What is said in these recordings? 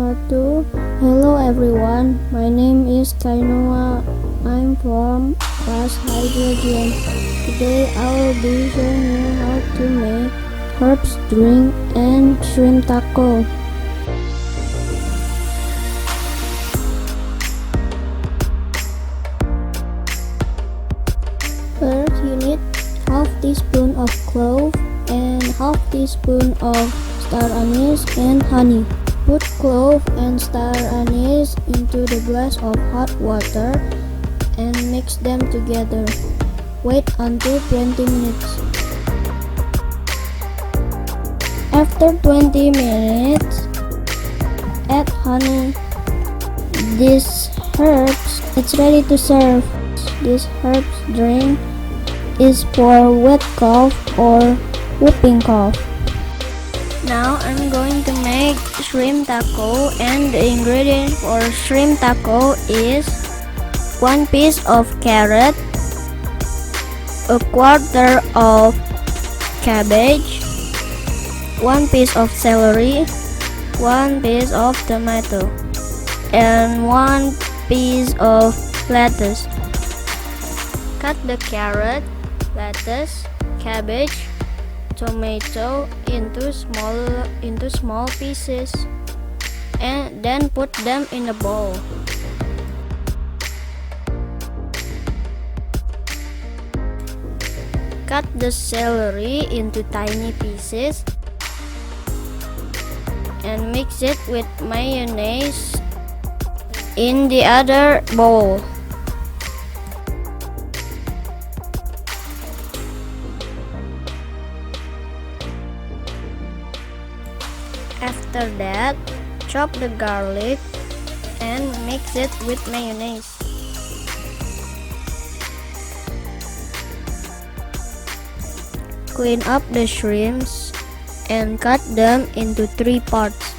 wabarakatuh. Hello everyone, my name is Kainoa. I'm from class hydrogen. Today I will be showing you how to make herbs drink and shrimp taco. First, you need half teaspoon of clove and half teaspoon of star anise and honey. Put clove and star anise into the glass of hot water and mix them together. Wait until 20 minutes. After 20 minutes, add honey. This herbs, it's ready to serve. This herbs drink is for wet cough or whooping cough. Now I'm going to make shrimp taco, and the ingredients for shrimp taco is 1 piece of carrot, a quarter of cabbage, 1 piece of celery, 1 piece of tomato, and 1 piece of lettuce. Cut the carrot, lettuce, cabbage, tomato into small pieces and then put them in a bowl. Cut the celery into tiny pieces and mix it with mayonnaise in the other bowl. After that, chop the garlic and mix it with mayonnaise. Clean up the shrimps and cut them into 3 parts.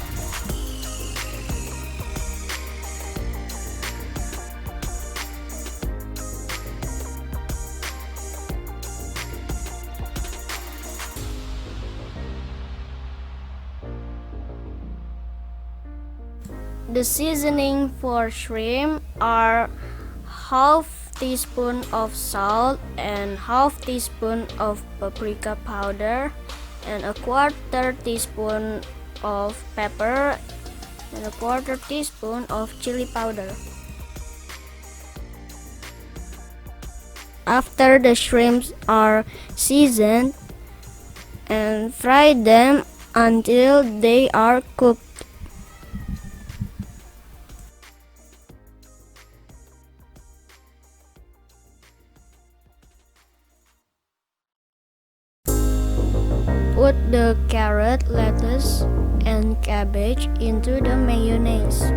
The seasoning for shrimp are half teaspoon of salt and half teaspoon of paprika powder and a quarter teaspoon of pepper and a quarter teaspoon of chili powder. After the shrimps are seasoned, and fry them until they are cooked. Put the carrot, lettuce, and cabbage into the mayonnaise.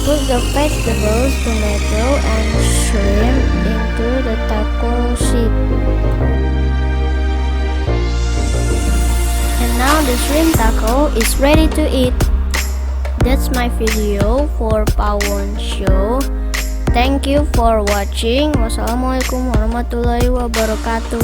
Put the vegetables, tomato, and shrimp into the taco sheet. And now the shrimp taco is ready to eat. That's my video for Pawon Show. Thank you for watching. Wassalamualaikum warahmatullahi wabarakatuh.